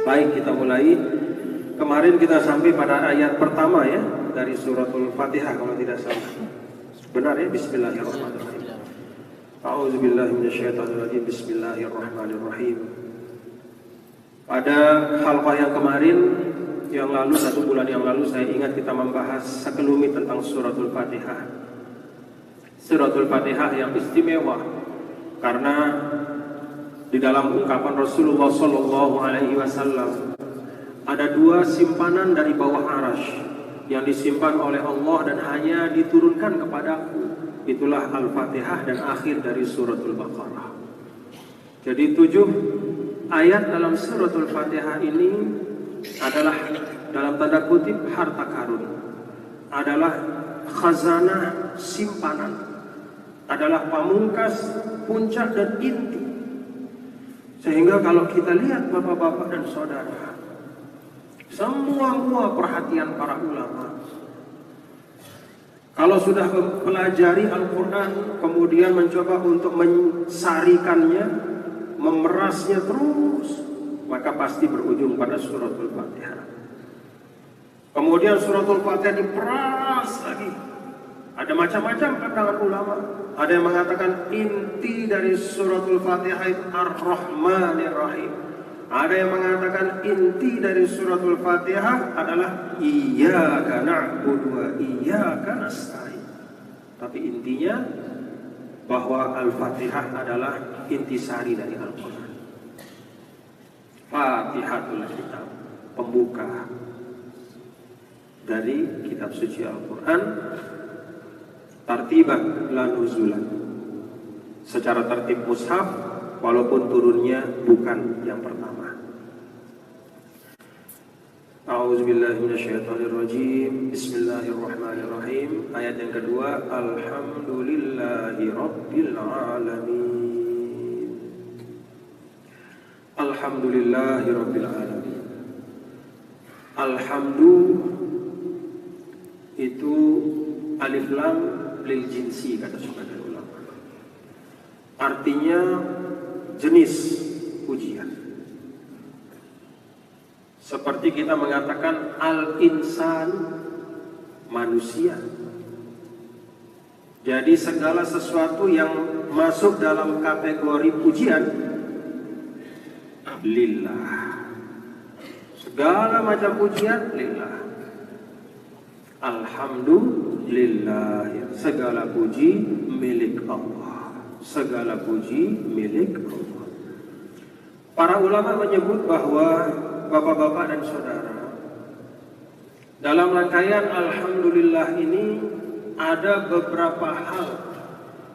Baik, kita mulai. Kemarin kita sampai pada ayat pertama ya dari suratul Fatihah kalau tidak salah. Benar ya? Bismillahirrahmanirrahim. A'udzubillahi minasyaitonirrajim. Bismillahirrahmanirrahim. Pada halqah yang kemarin yang lalu, 1 bulan yang lalu, saya ingat kita membahas sekelumit tentang suratul Fatihah. Suratul Fatihah yang istimewa karena di dalam ungkapan Rasulullah Shallallahu Alaihi Wasallam ada 2 simpanan dari bawah arasy yang disimpan oleh Allah dan hanya diturunkan kepadaku. Itulah Al-Fatihah dan akhir dari suratul Baqarah. Jadi 7 ayat dalam suratul Fatihah ini adalah dalam tanda kutip harta karun, adalah khazanah simpanan, adalah pamungkas, puncak dan inti. Sehingga kalau kita lihat bapak-bapak dan saudara, semua perhatian para ulama, kalau sudah mempelajari Al-Quran kemudian mencoba untuk mensarikannya, memerasnya terus, maka pasti berujung pada suratul Fatihah. Kemudian suratul Fatihah diperas lagi. Ada macam-macam pandangan ulama. Ada yang mengatakan inti dari suratul Fatihah itu Ar-Rahmanir Rahim. Ada yang mengatakan inti dari suratul Fatihah adalah Iyyaka na'budu wa iyyaka nasta'in. Tapi intinya bahwa Al-Fatihah adalah intisari dari Al-Quran. Fatihatul Kitab, pembuka dari kitab suci Al-Quran. Tartiban la nuzulan, secara tertib mushaf, walaupun turunnya bukan yang pertama. A'udzubillahi minasyaitonirrajim. Bismillahirrahmanirrahim. Ayat yang kedua, Alhamdulillahi Rabbil Alamin. Alhamdulillahi Rabbil Alamin. Alhamdu itu alif lam lil jinsi, kata sebagian ulama. Artinya jenis pujian. Seperti kita mengatakan al-insan, manusia. Jadi segala sesuatu yang masuk dalam kategori pujian lillah. Segala macam pujian lillah. Alhamdulillah, segala puji milik Allah. Segala puji milik Allah. Para ulama menyebut bahwa bapak-bapak dan saudara, dalam rangkaian Alhamdulillah ini ada beberapa hal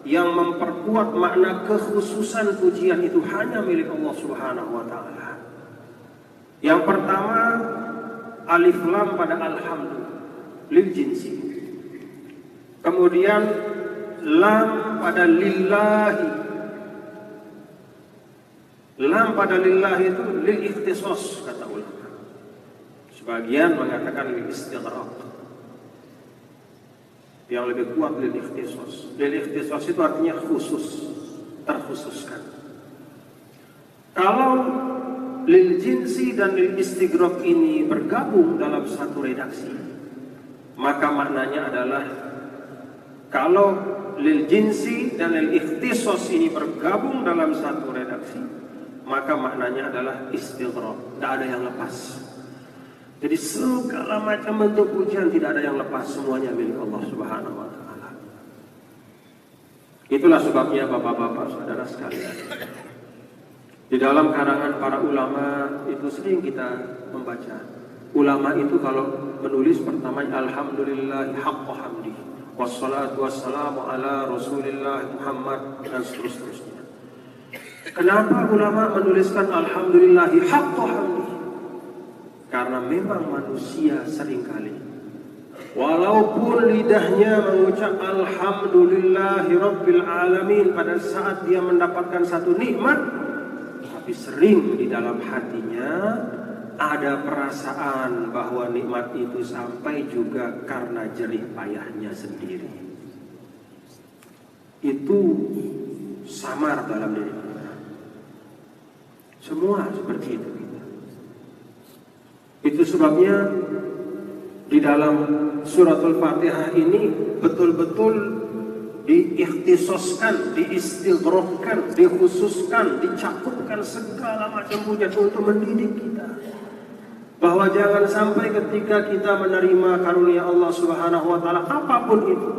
yang memperkuat makna kekhususan pujian itu hanya milik Allah Subhanahu wa Ta'ala. Yang pertama, alif lam pada alhamdulillah lil jinsi. Kemudian lam pada lillahi. Lam pada lillahi itu lil ikhtisas, kata ulama. Sebagian mengatakan lil istighraq. Yang lebih kuat lil ikhtisas. Lil ikhtisas itu artinya khusus, terkhususkan. Kalau lil jinsi dan lil istighraq ini bergabung dalam satu redaksi, maka maknanya adalah kalau lil jinsi dan lil ikhtisas ini bergabung dalam satu redaksi, maka maknanya adalah istighraq, tidak ada yang lepas. Jadi segala macam bentuk pujian tidak ada yang lepas, semuanya milik Allah Subhanahu wa Ta'ala. Itulah sebabnya bapak-bapak saudara sekalian, di dalam karangan para ulama itu sering kita membaca. Ulama itu kalau menulis pertamanya alhamdulillahi haqqa hamdi wassalatu wassalamu ala rasulillah Muhammad dan seterusnya. Kenapa ulama menuliskan alhamdulillahi haqqa hamdi? Karena memang manusia seringkali walaupun lidahnya mengucap alhamdulillahi rabbil alamin pada saat dia mendapatkan satu nikmat, tapi sering di dalam hatinya ada perasaan bahwa nikmat itu sampai juga karena jerih payahnya sendiri. Itu samar dalam diri kita. Semua seperti itu. Itu sebabnya di dalam suratul Fatihah ini betul-betul diikhtisoskan, diistighraqkan, dikhususkan, dicakupkan segala macam pujian untuk mendidik kita. Bahwa jangan sampai ketika kita menerima karunia Allah Subhanahu wa taala apapun itu,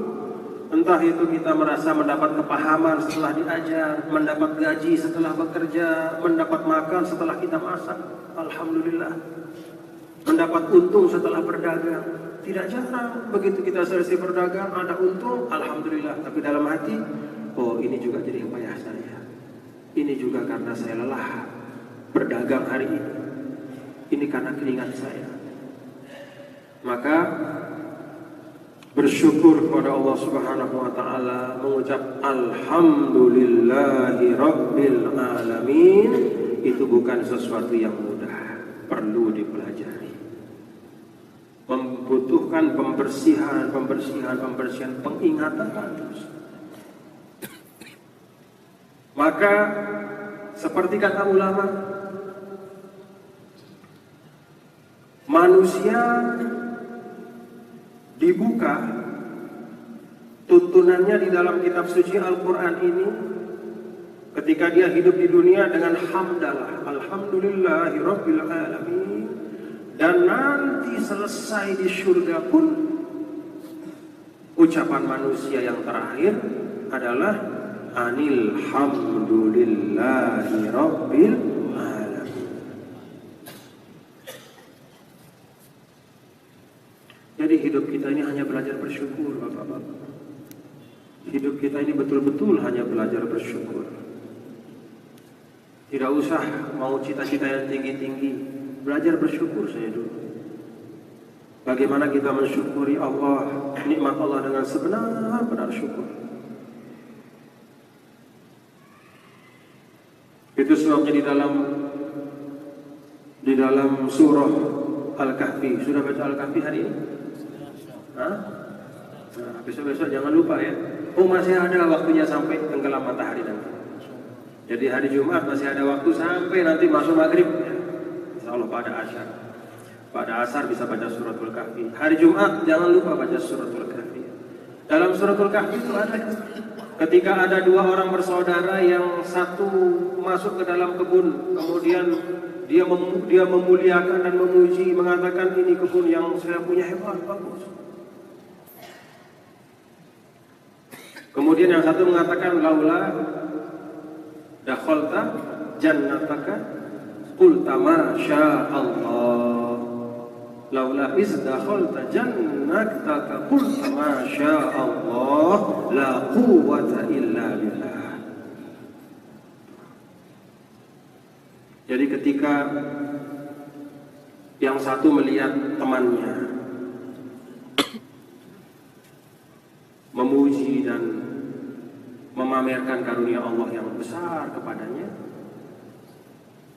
entah itu kita merasa mendapat kepahaman setelah diajar, mendapat gaji setelah bekerja, mendapat makan setelah kita masak, alhamdulillah. Mendapat untung setelah berdagang. Tidak jarang begitu kita selesai berdagang ada untung, alhamdulillah. Tapi dalam hati, oh ini juga jadi payah saya. Ini juga karena saya lelah berdagang hari ini. Ini karena keringat saya. Maka bersyukur kepada Allah Subhanahu wa taala, mengucap alhamdulillahi rabbil alamin itu bukan sesuatu yang mudah, perlu dipelajari. Membutuhkan pembersihan, pengingatan terus. Maka seperti kata ulama, manusia dibuka tuntunannya di dalam kitab suci Al-Quran ini ketika dia hidup di dunia dengan hamdalah, alhamdulillahi rabbil alamin. Dan nanti selesai di surga pun ucapan manusia yang terakhir adalah anil hamdulillahi rabbil alamin. Jadi hidup kita ini hanya belajar bersyukur, Bapak-bapak. Hidup kita ini betul-betul hanya belajar bersyukur. Tidak usah mau cita-cita yang tinggi-tinggi. Belajar bersyukur saya dulu. Bagaimana kita mensyukuri Allah, nikmat Allah dengan sebenar-benar syukur. Itu sebabnya di dalam surah Al-Kahfi. Sudah baca Al-Kahfi hari ini? Hah? Nah, besok-besok jangan lupa ya. Oh masih ada waktunya sampai tenggelam matahari nanti. Jadi hari Jumat masih ada waktu sampai nanti masuk maghrib ya. Allah pada asar bisa baca suratul Kahfi. Hari Jumat jangan lupa baca suratul Kahfi. Dalam suratul Kahfi itu ada ketika ada dua orang bersaudara yang satu masuk ke dalam kebun, kemudian dia memuliakan dan memuji, mengatakan ini kebun yang saya punya hebat, bagus. Kemudian yang satu mengatakan laula dakhalta jannataka qulta ma sya Allah, laula iz dakhalta jannataka qulta ma sya Allah la quwwata illa billah. Jadi ketika yang satu melihat temannya memuji dan memamerkan karunia Allah yang besar kepadanya,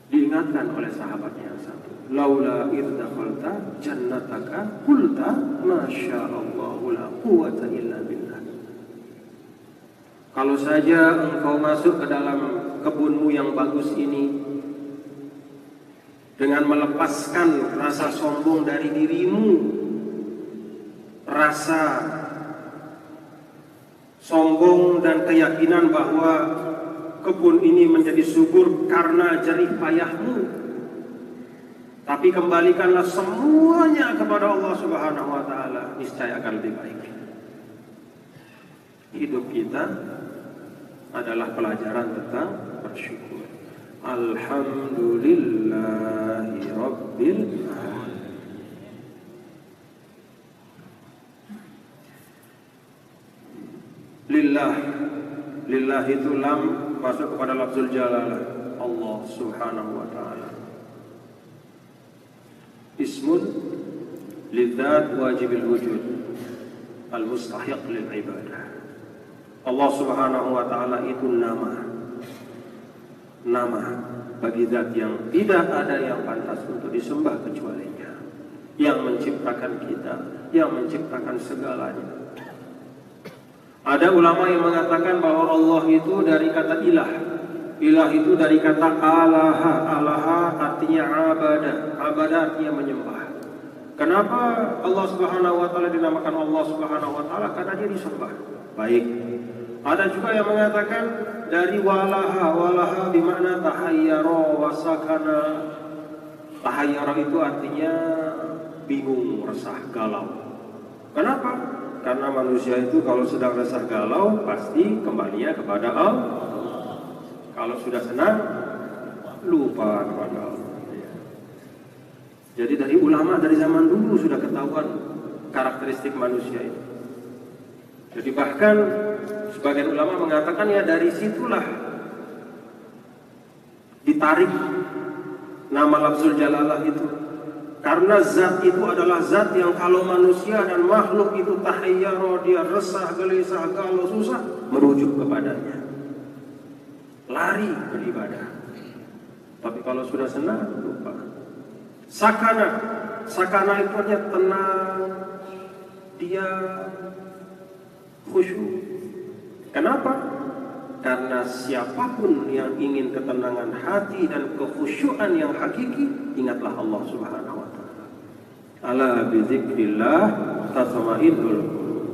diingatkan oleh sahabatnya yang satu, laula idh dakhalta jannataka qulta ma syaa Allah la quwwata illa billah. Kalau saja engkau masuk ke dalam kebunmu yang bagus ini dengan melepaskan rasa sombong dari dirimu, rasa sombong dan keyakinan bahwa kebun ini menjadi subur karena jerih payahmu, tapi kembalikanlah semuanya kepada Allah Subhanahu wa taala, niscaya akan lebih baik. Hidup kita adalah pelajaran tentang bersyukur. Alhamdulillahi rabbil alamin. Lillah itu lam masuk kepada lafzul jalalah, Allah Subhanahu wa taala. Ismun lidzat wajibil wujud al-mustahiq lil ibadah. Allah Subhanahu wa taala itu nama bagi zat yang tidak ada yang pantas untuk disembah kecualinya, yang menciptakan kita, yang menciptakan segalanya. Ada ulama yang mengatakan bahwa Allah itu dari kata ilah. Ilah itu dari kata alaha. Alaha artinya abada. Abada artinya menyembah. Kenapa Allah Subhanahu wa taala dinamakan Allah Subhanahu wa taala? Karena dia disembah. Baik. Ada juga yang mengatakan dari walaha. Walaha bermakna tahayyara wa sakana. Tahayyara itu artinya bingung, resah, galau. Kenapa? Karena manusia itu kalau sedang resah galau pasti kembalinya kepada Allah. Kalau sudah senang lupa kepada Allah. Jadi dari ulama dari zaman dulu sudah ketahuan karakteristik manusia itu. Jadi bahkan sebagian ulama mengatakan ya dari situlah ditarik nama lafzul jalalah itu. Karena zat itu adalah zat yang kalau manusia dan makhluk itu tahayyara, dia resah, gelisah, galau, susah, merujuk kepadanya. Lari beribadah. Tapi kalau sudah senang, lupa. Sakana. Sakana itu artinya tenang. Dia khusyuk. Kenapa? Karena siapapun yang ingin ketenangan hati dan kekhusyuan yang hakiki, ingatlah Allah Subhanahu wa taala. Ala bizikrillah tatma'innul qulub.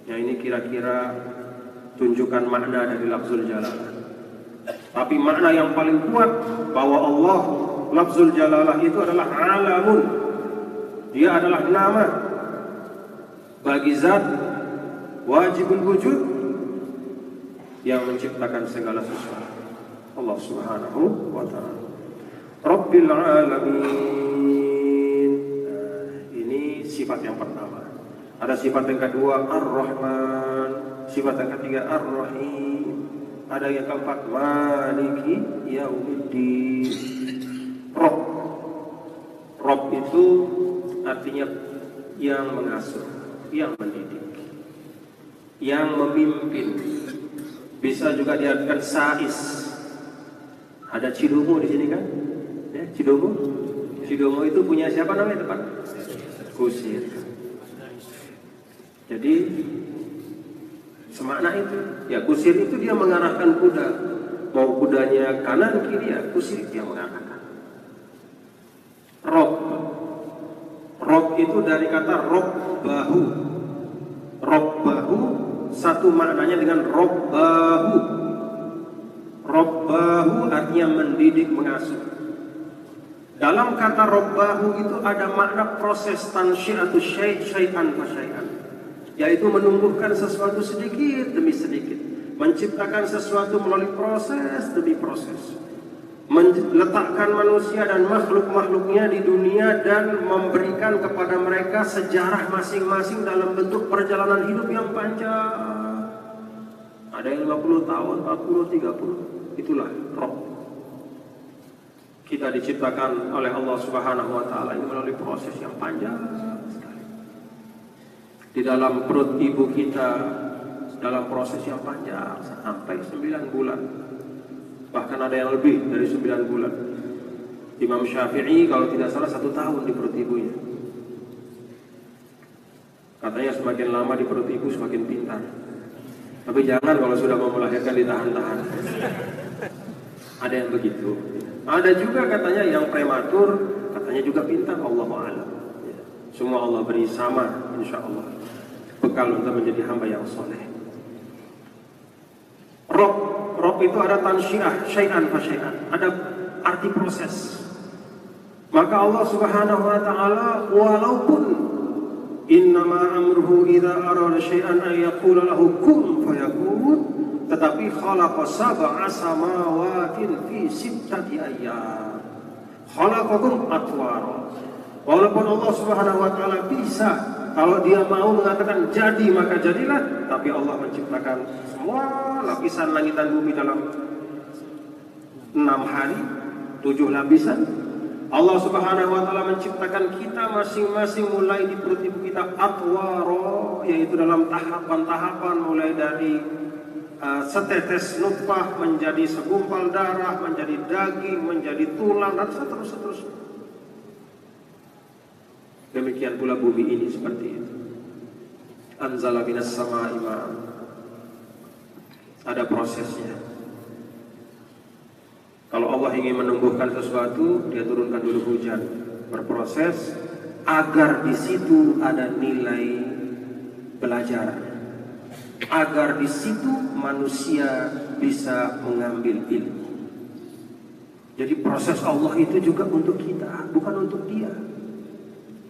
Ya, ini kira-kira tunjukkan makna dari lafzul jalalah. Tapi makna yang paling kuat bahwa Allah lafzul jalalah itu adalah alamun. Dia adalah nama bagi zat wajibul wujud yang menciptakan segala sesuatu. Allah Subhanahu wa taala. Rabbil alamin. Ini sifat yang pertama. Ada sifat yang kedua Ar-Rahman, sifat yang ketiga Ar-Rahim. Ada yang keempat Maliki Yaumiddin. Rabb. Rabb itu artinya yang mengasuh, yang mendidik, yang memimpin. Bisa juga diartikan sais. Ada Cidomo di sini kan? Ya, Cidomo. Cidomo itu punya siapa namanya teman? Kusir. Jadi semakna itu. Ya, kusir itu dia mengarahkan kuda. Mau kudanya kanan kiri, ya kusir dia mengarahkan. Rob. Rob itu dari kata rob bahu. Rob bahu satu maknanya dengan robbahu. Robbahu artinya mendidik, mengasuh. Dalam kata robbahu itu ada makna proses tansyi'atu syai'an fa syai'an, yaitu menumbuhkan sesuatu sedikit demi sedikit, menciptakan sesuatu melalui proses demi proses, meletakkan manusia dan makhluk-makhluknya di dunia dan memberikan kepada mereka sejarah masing-masing dalam bentuk perjalanan hidup yang panjang. Ada yang 50 tahun, 40, 30. Itulah Rabb. Kita diciptakan oleh Allah Subhanahu wa taala ini melalui proses yang panjang sekali. Di dalam perut ibu kita dalam proses yang panjang sampai 9 bulan. Bahkan ada yang lebih dari 9 bulan. Imam Syafi'i kalau tidak salah 1 tahun di perut ibunya. Katanya semakin lama di perut ibu semakin pintar. Tapi jangan kalau sudah mau melahirkan ditahan-tahan. Ada yang begitu. Ada juga katanya yang prematur, katanya juga pintar. Allahu a'lam. Semua Allah beri sama, insya Allah. Bekal untuk menjadi hamba yang soleh. Rob itu ada tansyiah, syai'an fa syai'an. Ada arti proses. Maka Allah Subhanahu wa taala walaupun innama amruhu idza arada syai'an ay yaqula lahu kun fayakun, tetapi khalaqa sab'a samawatin fi sittati ayyam. Khalaqakum atwara. Walaupun Allah Subhanahu wa taala bisa, kalau dia mau mengatakan jadi maka jadilah, tapi Allah menciptakan semua lapisan langit dan bumi dalam 6 hari, 7 lapisan. Allah Subhanahu wa taala menciptakan kita masing-masing mulai di perut ibu kita atwara, yaitu dalam tahapan-tahapan mulai dari setetes nutfah menjadi segumpal darah, menjadi daging, menjadi tulang dan seterusnya. Demikian pula bumi ini seperti itu. Anzala minas sama'i ma'an. Ada prosesnya. Kalau Allah ingin menumbuhkan sesuatu, dia turunkan dulu hujan, berproses agar di situ ada nilai belajar, agar di situ manusia bisa mengambil ilmu. Jadi proses Allah itu juga untuk kita, bukan untuk dia.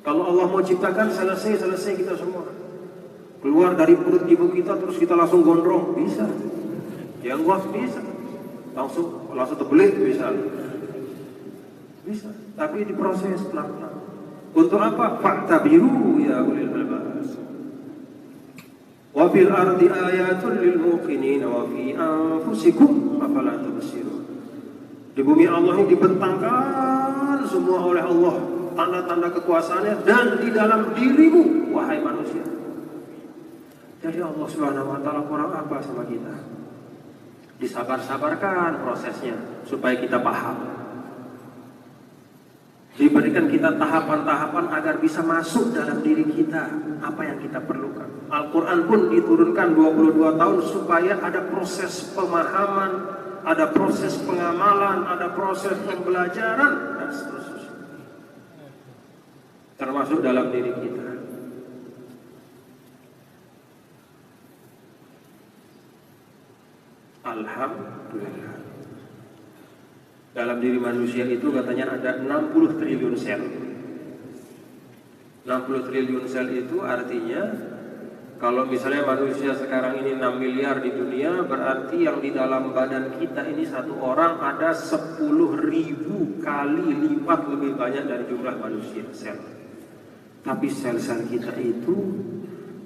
Kalau Allah mau ciptakan, selesai kita semua. Keluar dari perut ibu kita terus kita langsung gondrong, bisa. Yang kuat bisa. Langsung terbelit bisa. Bisa. Tapi diproses pelan-pelan. Untuk apa? Fa'tabiru ya ulil albab. Wa fil ardi ayatun lil muqinin wa fi anfusikum afala tubsirun. Di bumi Allah ini dibentangkan semua oleh Allah tanda-tanda kekuasaannya, dan di dalam dirimu wahai manusia. Jadi Allah Subhanahu wa taala kurang apa sama kita? Disabar-sabarkan prosesnya supaya kita paham. Diberikan kita tahapan-tahapan agar bisa masuk dalam diri kita apa yang kita perlukan. Al-Quran pun diturunkan 22 tahun supaya ada proses pemahaman, ada proses pengamalan, ada proses pembelajaran, dan seterusnya. Termasuk dalam diri kita. Alhamdulillah. Dalam diri manusia itu katanya ada 60 triliun sel. 60 triliun sel itu artinya kalau misalnya manusia sekarang ini 6 miliar di dunia, berarti yang di dalam badan kita ini satu orang ada 10.000 kali lipat lebih banyak dari jumlah manusia sel. Tapi sel-sel kita itu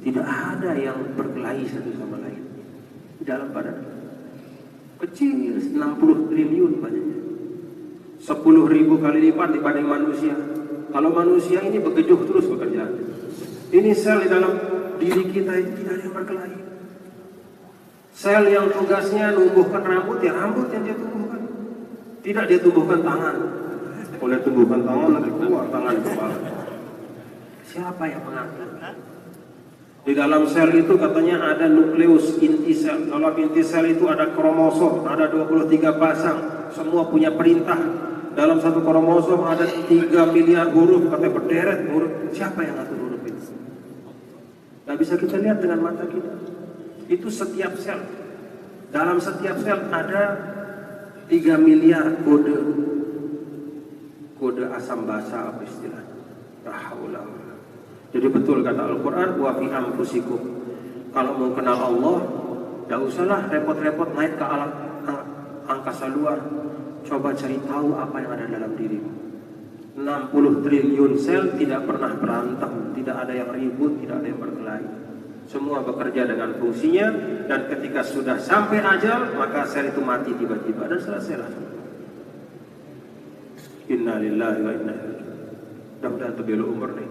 tidak ada yang berkelahi satu sama lain di dalam badan. Kecil, 60 triliun banyaknya. 10.000 kali lipat dibanding manusia. Kalau manusia ini begejuh terus bekerja. Ini sel di dalam diri kita itu tidak ada yang berkelahi. Sel yang tugasnya numbuhkan rambut, ya rambut yang dia tumbuhkan. Tidak dia tumbuhkan tangan. Boleh tumbuhkan tangan, nanti keluar tangan kepala. Siapa yang mengatur? Di dalam sel itu katanya ada nukleus inti sel. Dalam inti sel itu ada kromosom, ada 23 pasang. Semua punya perintah. Dalam satu kromosom ada 3 miliar huruf, katanya berderet huruf. Siapa yang ngatur huruf itu? Gak bisa kita lihat dengan mata kita. Itu setiap sel. Dalam setiap sel ada 3 miliar kode. Kode asam basa apa istilahnya? Rahaulah. Jadi betul kata Al-Quran, wa fi anfusikum. Kalau mau kenal Allah, tidak usahlah repot-repot naik ke alam angkasa luar. Coba cari tahu apa yang ada dalam dirimu. 60 triliun sel tidak pernah berantem, tidak ada yang ribut, tidak ada yang berkelahi. Semua bekerja dengan fungsinya, dan ketika sudah sampai ajal, maka sel itu mati tiba-tiba dan selesailah. Inna lillahi wa inna ilaihi raji'un. Mudah-mudahan terbelu umur nih.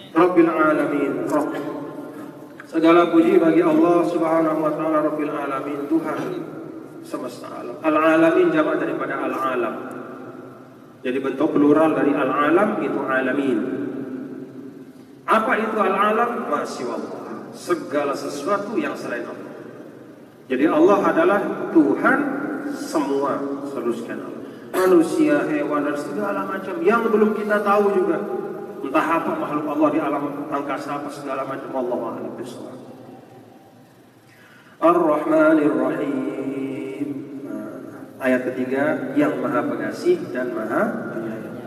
Rabbil alamin, Rabb. Segala puji bagi Allah Subhanahu wa taala, Rabbil alamin, Tuhan semesta alam. Al-alamin jamak daripada al-alam. Jadi bentuk plural dari al-alam itu alamin. Apa itu al-alam? Masiwallah. Segala sesuatu yang selain Allah. Jadi Allah adalah Tuhan semua, seluruhnya Allah. Manusia, hewan, dan segala macam yang belum kita tahu juga. Entah apa makhluk Allah di alam angkasa apa segala macam, Allah a'lam bishawab. Ar-Rahmanir Rahim. Ayat ketiga, yang Maha Pengasih dan Maha Penyayang.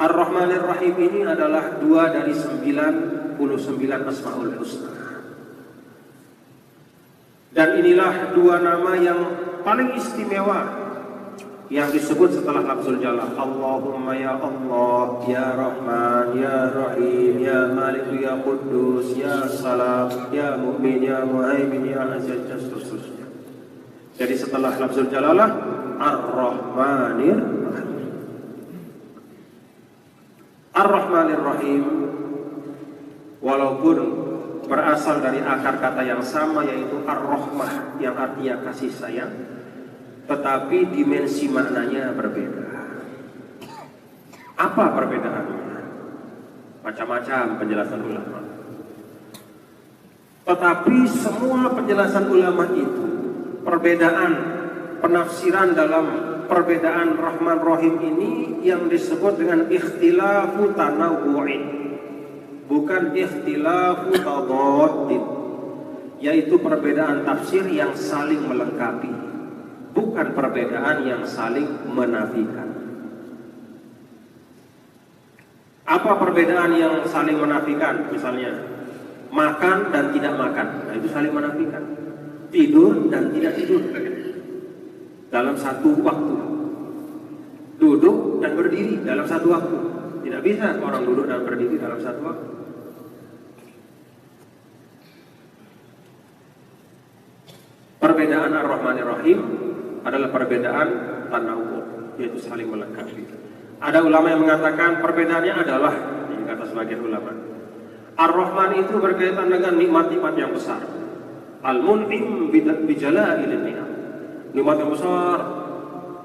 Ar-Rahmanir Rahim ini adalah 2 dari 99 Asmaul Husna. Dan inilah 2 nama yang paling istimewa yang disebut setelah lafzul jalal. Allahumma ya Allah, ya Rahman, ya Rahim, ya Malik, ya Quddus, ya Salam, ya Mu'min, ya Muhaimin, ya Aziz, dan seterusnya. Jadi setelah lafzul jalalah, Ar-Rahmanir Rahim. Ar-Rahmanir Rahim, walaupun berasal dari akar kata yang sama, yaitu Ar-Rahmah, yang artinya kasih sayang, tetapi dimensi maknanya berbeda. Apa perbedaannya? Macam-macam penjelasan ulama. Tetapi semua penjelasan ulama itu, perbedaan penafsiran dalam perbedaan Rahman Rahim ini yang disebut dengan ikhtilafu tanawwu'in, bukan ikhtilafu tadaddin, yaitu perbedaan tafsir yang saling melengkapi, bukan perbedaan yang saling menafikan. Apa perbedaan yang saling menafikan? Misalnya makan dan tidak makan, nah itu saling menafikan. Tidur dan tidak tidur dalam satu waktu, duduk dan berdiri dalam satu waktu. Tidak bisa orang duduk dan berdiri dalam satu waktu. Perbedaan Ar-Rahmanir Rahim adalah perbedaan tanawwu', yaitu saling melengkapi. Ada ulama yang mengatakan perbedaannya adalah, ini kata sebagian ulama, Ar-Rahman itu berkaitan dengan nikmat-nikmat yang besar. Al-Mun'im bijala'ilin ni'am, nikmat yang besar.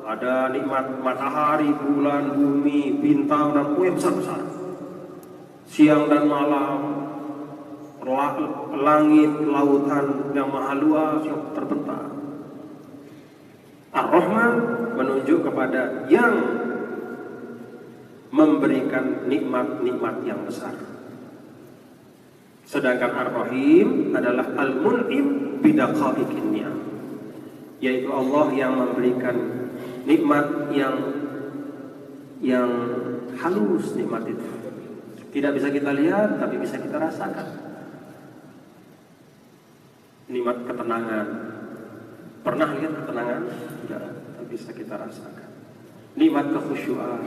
Ada nikmat matahari, bulan, bumi, bintang, dan yang besar-besar. Siang dan malam, langit, lautan yang maha luas yang terbentang. Ar-Rahman menunjuk kepada yang memberikan nikmat-nikmat yang besar. Sedangkan Ar-Rahim adalah Al-Mun'im bidaqaiqin ni'am, yaitu Allah yang memberikan nikmat yang halus. Nikmat itu tidak bisa kita lihat, tapi bisa kita rasakan. Nikmat ketenangan, pernah lihat ketenangan? Tidak, tapi bisa kita rasakan. Nikmat kekhusyuan.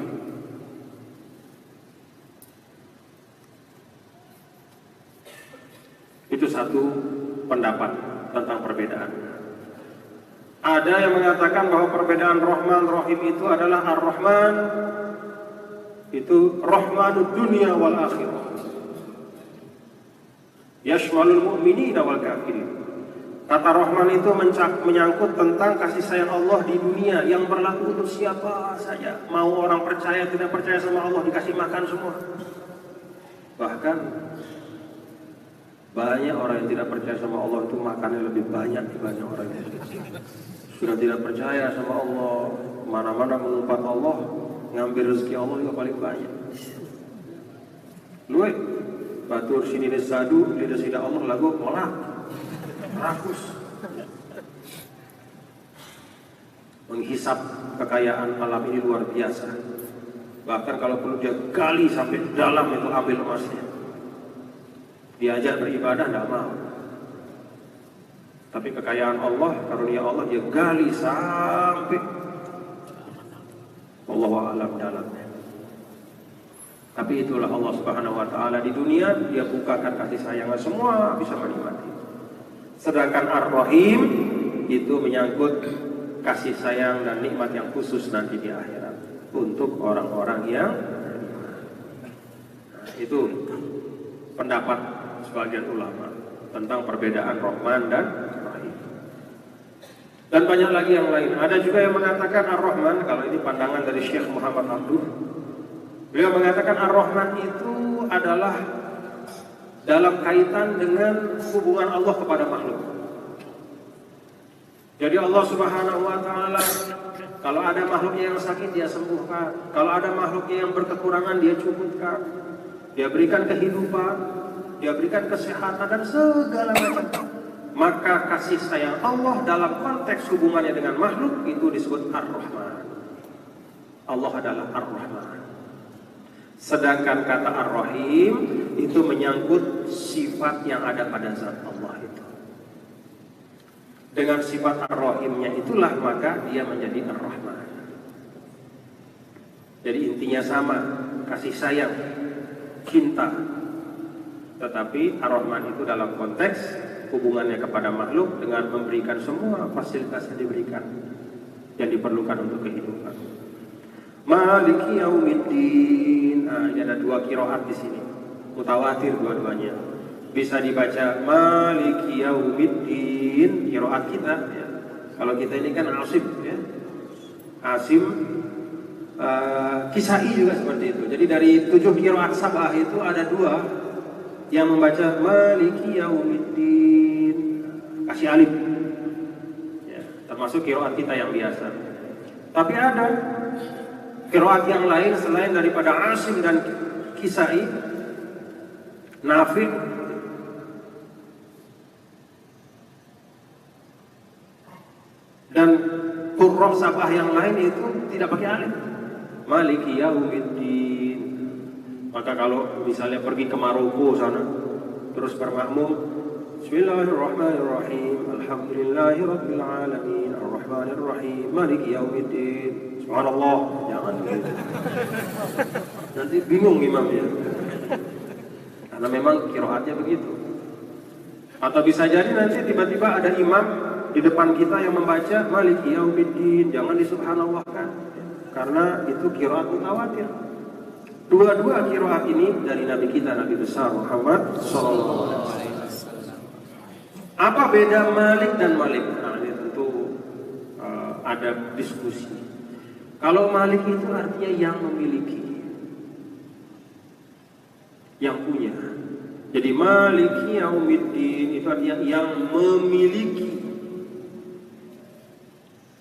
Itu satu pendapat tentang perbedaan. Ada yang mengatakan bahwa perbedaan Rahman Rahim itu adalah Ar-Rahman itu Rahmanud dunia wal akhirah, yashmalul mu'minina wal kafirin. Kata Rahman itu menyangkut tentang kasih sayang Allah di dunia yang berlaku untuk siapa saja. Mau orang percaya tidak percaya sama Allah dikasih makan semua. Bahkan banyak orang yang tidak percaya sama Allah itu makannya lebih banyak dibanding orang yang sudah tidak percaya sama Allah. Mana-mana mengumpat Allah, ngambil rezeki Allah juga paling banyak. Luwe batur sini desadu lidah sida Allah lagu melak rakus, menghisap kekayaan alam ini luar biasa. Bahkan kalau perlu dia gali sampai dalam itu ambil emasnya. Diajak beribadah tidak mau. Tapi kekayaan Allah, karunia Allah dia gali sampai Wallahu a'lam dalamnya. Tapi itulah Allah Subhanahu wa taala di dunia, dia bukakan kasih sayangnya, semua bisa menikmati. Sedangkan Ar-Rahim itu menyangkut kasih sayang dan nikmat yang khusus nanti di akhirat untuk orang-orang yang itu pendapat sebagian ulama tentang perbedaan Rahman dan Rahim. Dan banyak lagi yang lain. Ada juga yang mengatakan Ar-Rahman, kalau ini pandangan dari Syekh Muhammad Abduh, beliau mengatakan Ar-Rahman itu adalah dalam kaitan dengan hubungan Allah kepada makhluk. Jadi Allah Subhanahu wa taala kalau ada makhluknya yang sakit dia sembuhkan, kalau ada makhluknya yang berkekurangan dia cukupkan, dia berikan kehidupan, dia berikan kesehatan dan segala macam. Maka kasih sayang Allah dalam konteks hubungannya dengan makhluk itu disebut Ar-Rahman. Allah adalah Ar-Rahman. Sedangkan kata Ar-Rahim itu menyangkut sifat yang ada pada zat Allah itu. Dengan sifat Ar-Rahimnya itulah maka dia menjadi Ar-Rahman. Jadi intinya sama, kasih sayang, cinta. Tetapi Ar-Rahman itu dalam konteks hubungannya kepada makhluk dengan memberikan semua fasilitas yang diberikan, yang diperlukan untuk kehidupan. Maliki yaumiddin. Nah, ini ada dua qiraat di sini. Mutawatir dua-duanya. Bisa dibaca Maliki yaumiddin qiraat kita ya. Kalau kita ini kan Asim ya. Asim Kisai juga seperti itu. Jadi dari 7 qiraat sabah itu ada 2 yang membaca Maliki yaumiddin kasih alif. Ya, termasuk qiraat kita yang biasa. Tapi ada qiraat yang lain selain daripada Asim dan Kisai, Nafi' dan qurra sabah yang lain itu tidak pakai alif. Maliki yaumiddin. Maka kalau misalnya pergi ke Maroko sana, terus bermakmum Bismillahirrahmanirrahim, Alhamdulillahirabbil alamin, Arrahmanirrahim, Maliki yaumiddin. Subhanallah, jangan begitu. Nanti bingung imamnya. Karena memang qiraatnya begitu. Atau bisa jadi nanti tiba-tiba ada imam di depan kita yang membaca Maliki yaumiddin, jangan disubhanallahkan. Karena itu qiraat mutawatir. Dua-dua qiraat ini dari Nabi kita, Nabi besar Muhammad sallallahu alaihi wasallam. Apa beda Malik dan Malik? Nah, ini tentu ada diskusi. Kalau Malik itu artinya yang memiliki, yang punya. Jadi Maliki yaumiddin itu artinya yang memiliki,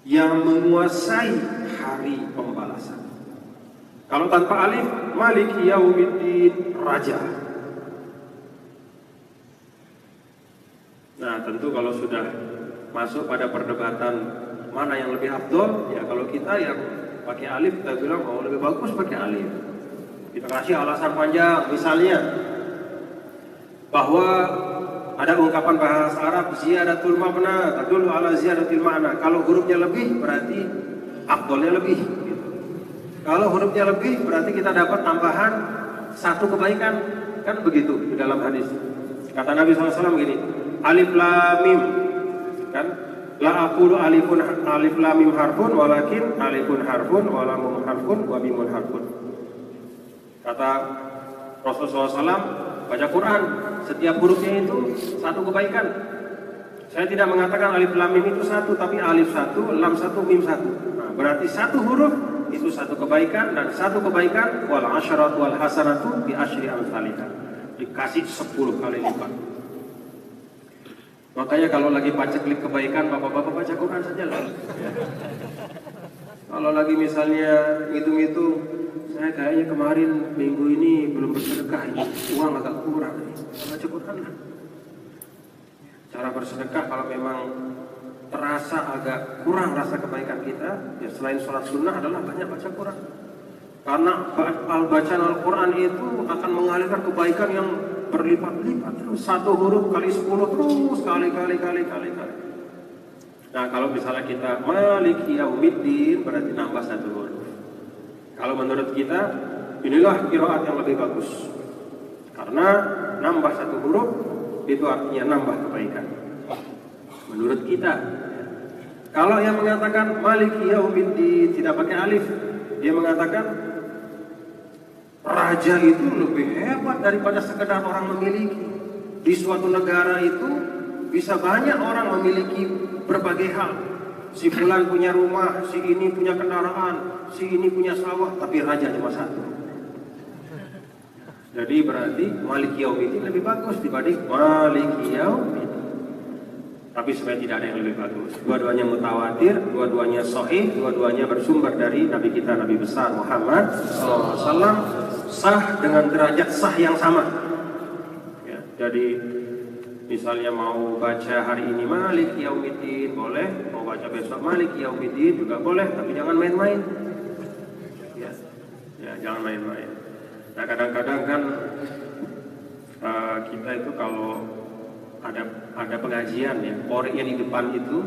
yang menguasai hari pembalasan. Kalau tanpa alif, Maliki yaumiddin, raja. Nah, tentu kalau sudah masuk pada perdebatan mana yang lebih afdol, ya kalau kita yang pakai alif, kita bilang oh lebih bagus pakai alif. Kita kasih alasan panjang, misalnya bahwa ada ungkapan bahasa Arab ziyadatul mabna tadullu ala ziyadatil ma'na. Kalau hurufnya lebih berarti afdolnya lebih. Kalau hurufnya lebih berarti kita dapat tambahan satu kebaikan, kan begitu di dalam hadis. Kata Nabi SAW gini, alif lam mim, kan? La aqulu alif lam mim harfun, walakin alifun harfun, wa lamun harfun, wa mimun harfun. Kata Rasulullah SAW, baca Quran, setiap hurufnya itu satu kebaikan. Saya tidak mengatakan alif lam mim itu satu, tapi alif satu, lam satu, mim satu. Nah, berarti satu huruf itu satu kebaikan, dan satu kebaikan wal asyratu wal hasanatu bi asyri amsalihah, dikasih 10 kali lipat. Makanya kalau lagi paceklik kebaikan, bapak-bapak baca Quran saja lah. Kalau lagi misalnya hitung-hitung, saya kayaknya kemarin minggu ini belum bersedekah, ini uang agak kurang, baca Quran lah. Cara bersedekah kalau memang terasa agak kurang rasa kebaikan kita, ya selain sholat sunnah adalah banyak baca Quran. Karena bacaan Al-Quran itu akan mengalirkan kebaikan yang berlipat-lipat, terus satu huruf kali 10, terus kali. Nah, kalau misalnya kita Maliki yaumiddin berarti nambah satu huruf. Kalau menurut kita inilah qiraat yang lebih bagus, karena nambah satu huruf itu artinya nambah kebaikan menurut kita. Kalau yang mengatakan Maliki yaumiddin tidak pakai alif, dia mengatakan raja itu lebih hebat daripada sekedar orang memiliki. Di suatu negara itu bisa banyak orang memiliki berbagai hal. Si fulan punya rumah, si ini punya kendaraan, si ini punya sawah, tapi raja cuma satu. Jadi berarti Maliki yaumiddin lebih bagus dibanding Maliki yaumiddin. Tapi sebenarnya tidak ada yang lebih bagus. Dua-duanya mutawatir, dua-duanya sahih, dua-duanya bersumber dari Nabi kita, Nabi besar Muhammad SAW. Sah dengan derajat sah yang sama. Ya, jadi misalnya mau baca hari ini Maliki yaumiddin boleh, mau baca besok Maliki yaumiddin juga boleh, tapi jangan main-main. Ya, jangan main-main. Nah, kadang-kadang kan kita itu kalau ada pengajian ya, qori'nya di depan itu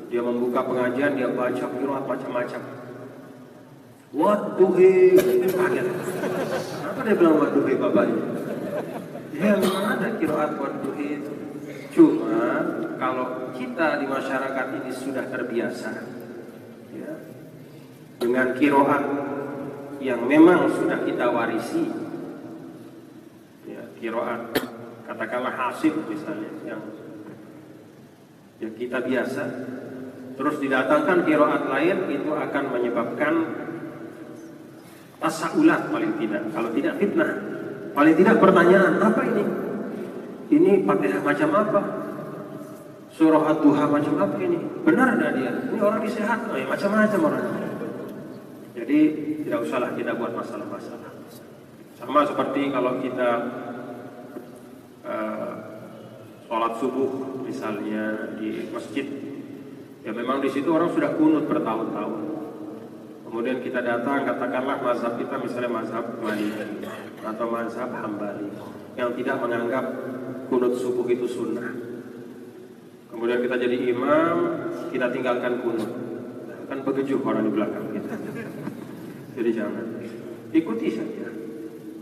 dia membuka pengajian, dia baca qiraat macam-macam. Wadduhi, kaget. Kenapa dia bilang wadduhi bapaknya? Ya memang ada qiraat wadduhi itu. Cuma kalau kita di masyarakat ini sudah terbiasa ya, dengan qiraat yang memang sudah kita warisi, ya, qiraat katakanlah hasib misalnya yang kita biasa, terus didatangkan qiraat lain, itu akan menyebabkan tasaulat paling tidak, kalau tidak fitnah, paling tidak pertanyaan, apa ini? Ini pakai macam apa? surah Ad-Duha macam apa ini? Benar enggak dia? Ini orang disehat, macam-macam orang. Jadi tidak usahlah kita buat masalah-masalah. Sama seperti kalau kita sholat subuh misalnya di masjid, ya memang di situ orang sudah kunut bertahun-tahun. Kemudian kita datang, katakanlah mazhab kita misalnya mazhab Maliki atau mazhab Hambali yang tidak menganggap kunut subuh itu sunnah. Kemudian kita jadi imam, kita tinggalkan kunut, kan begejuh orang di belakang kita. Jadi jangan, ikuti saja.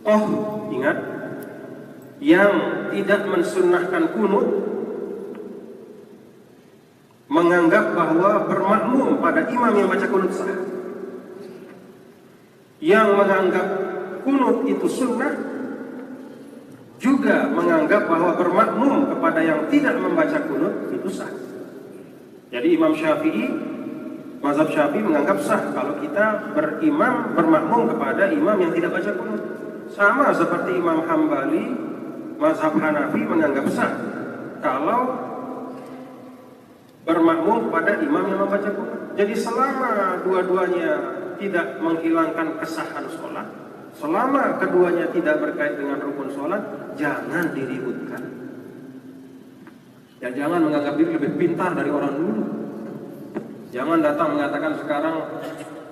Oh, ingat, yang tidak mensunnahkan kunut menganggap bahwa bermakmum pada imam yang baca kunut sah. Yang menganggap kunut itu sunnah juga menganggap bahwa bermakmum kepada yang tidak membaca kunut itu sah. Jadi Imam Syafi'i, mazhab Syafi'i menganggap sah kalau kita bermakmum kepada imam yang tidak baca kunut. Sama seperti Imam Hambali, mazhab Hanafi menganggap sah kalau bermakmum kepada imam yang membaca kunut. Jadi selama dua-duanya tidak menghilangkan kesahan sholat, selama keduanya tidak berkait dengan rukun sholat, jangan diributkan. Dan jangan menganggap diri lebih pintar dari orang dulu. Jangan datang mengatakan sekarang,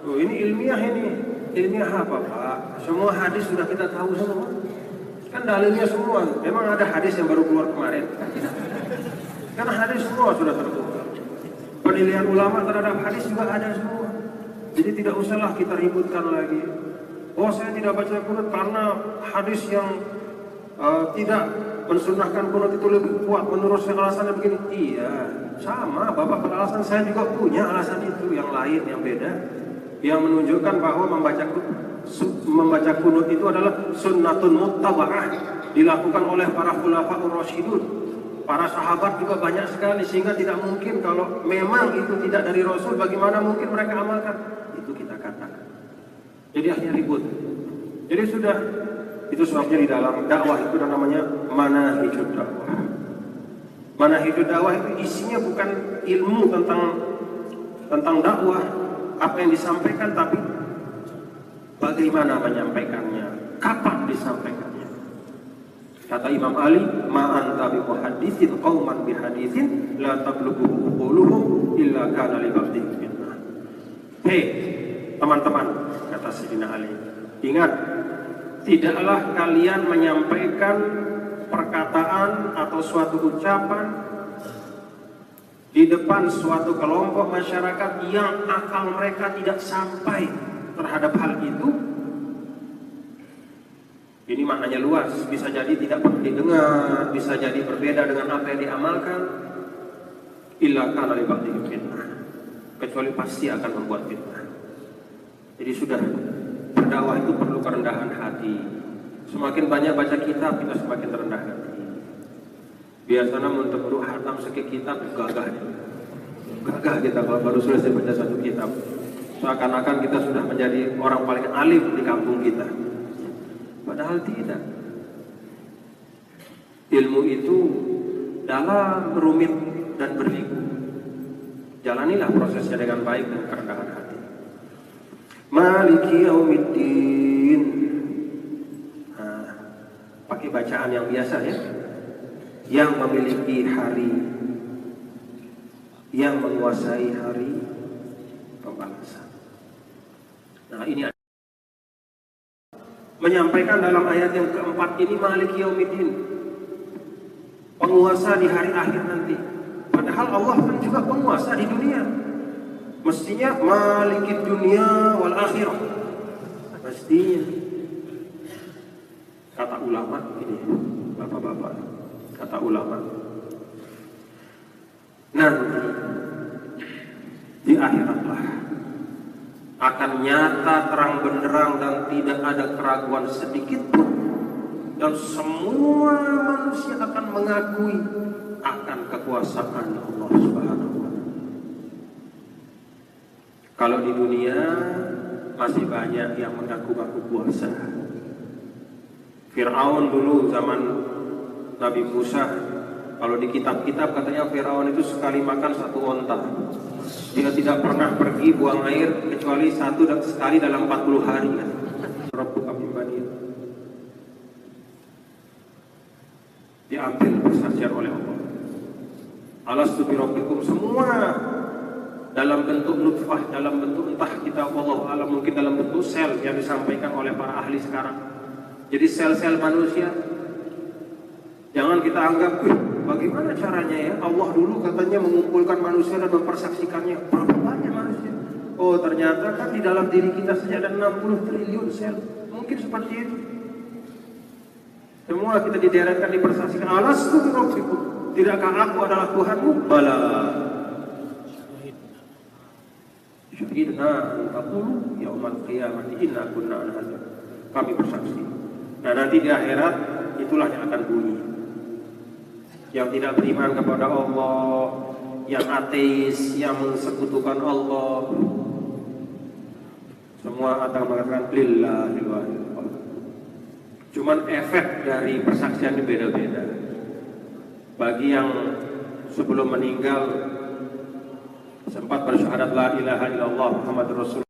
oh ini ilmiah ini. Ilmiah apa Pak? Semua hadis sudah kita tahu semua. Kan dalilnya semua. Memang ada hadis yang baru keluar kemarin. Karena hadis semua sudah terbuka. Penilaian ulama terhadap hadis juga ada semua. Jadi tidak usahlah kita ributkan lagi. Oh saya tidak baca kunut karena hadis yang tidak mensunahkan kunut itu lebih kuat. Menurut saya alasannya begini. Iya, sama. Bapak beralasan, saya juga punya alasan itu. Yang lain, yang beda, yang menunjukkan bahwa membaca kunut itu adalah sunnatun muttaba'ah, dilakukan oleh para khulafaur rasyidun. Para sahabat juga banyak sekali, sehingga tidak mungkin kalau memang itu tidak dari Rasul, bagaimana mungkin mereka amalkan? Itu kita katakan. Jadi akhirnya ribut. Jadi sudah, itu sebabnya di dalam dakwah itu namanya manahijud dakwah. Manahijud dakwah itu isinya bukan ilmu tentang dakwah, apa yang disampaikan, tapi bagaimana menyampaikannya, kapan disampaikannya. Kata Imam Ali, ma'anta bi muhadditsin qauman bi haditsin la tablughu quluhum illa kana li ba'dihim fitnah. Hei, teman-teman, kata Sayyidina Ali, ingat, tidaklah kalian menyampaikan perkataan atau suatu ucapan di depan suatu kelompok masyarakat yang akal mereka tidak sampai terhadap hal itu. Ini maknanya luas, bisa jadi tidak pernah didengar, bisa jadi berbeda dengan apa yang diamalkan. Illa kana li ba'dihim fitnah, kecuali pasti akan membuat fitnah. Jadi sudah, berdakwah itu perlu kerendahan hati. Semakin banyak baca kitab, kita semakin rendah hati. Biasanya untuk baru hatam sekit kitab, gagah kita kalau baru selesai baca satu kitab. Seakan-akan kita sudah menjadi orang paling alim di kampung kita. Padahal tidak. Ilmu itu dalam, rumit, dan berliku. Jalanilah prosesnya dengan baik dan kerendahan hati. Maliki yaumiddin. Nah, pakai bacaan yang biasa ya. Yang memiliki hari, yang menguasai hari pembalasan. Nah ini menyampaikan dalam ayat yang keempat ini, Maliki Yaumiddin, penguasa di hari akhir nanti. Padahal Allah kan juga penguasa di dunia. Mestinya Maliki dunia wal akhirah. Mestinya. Kata ulama ini, bapak-bapak, kata ulama, nanti di akhiratlah akan nyata terang benderang dan tidak ada keraguan sedikit pun, dan semua manusia akan mengakui akan kekuasaan Allah Subhanahu wa Ta'ala. Kalau di dunia masih banyak yang mengaku-ngaku kuasa. Fir'aun dulu zaman Nabi Musa Kalau di kitab-kitab katanya Firaun itu sekali makan 1 onta. Dia tidak pernah pergi buang air kecuali sekali dalam 40 hari. Rabbuka min bani. Diambil persaksian oleh Allah. Alastu bi rabbikum, semua dalam bentuk nutfah, dalam bentuk entah kita Allah alam, mungkin dalam bentuk sel yang disampaikan oleh para ahli sekarang. Jadi sel-sel manusia. Jangan kita anggap, bagaimana caranya ya? Allah dulu katanya mengumpulkan manusia dan mempersaksikannya. Berapa banyak manusia? Oh, ternyata kan di dalam diri kita saja ada 60 triliun sel. Mungkin seperti itu. Semua kita dideretkan, dipersaksikan. Alastu bi rabbikum. Tidakkah aku adalah Tuhanmu? Bala. Syahidna an taqulu yaumal qiyamati inna kunna an hadza. Kami bersaksi. Nah, nanti di akhirat itulah yang akan bunyi. Yang tidak beriman kepada Allah, yang ateis, yang mensekutukan Allah, semua akan mengatakan lillahil wahidil qahhar. Cuman efek dari persaksian ini beda-beda. Bagi yang sebelum meninggal sempat bersyahadat la ilaha illallah Muhammadur Rasul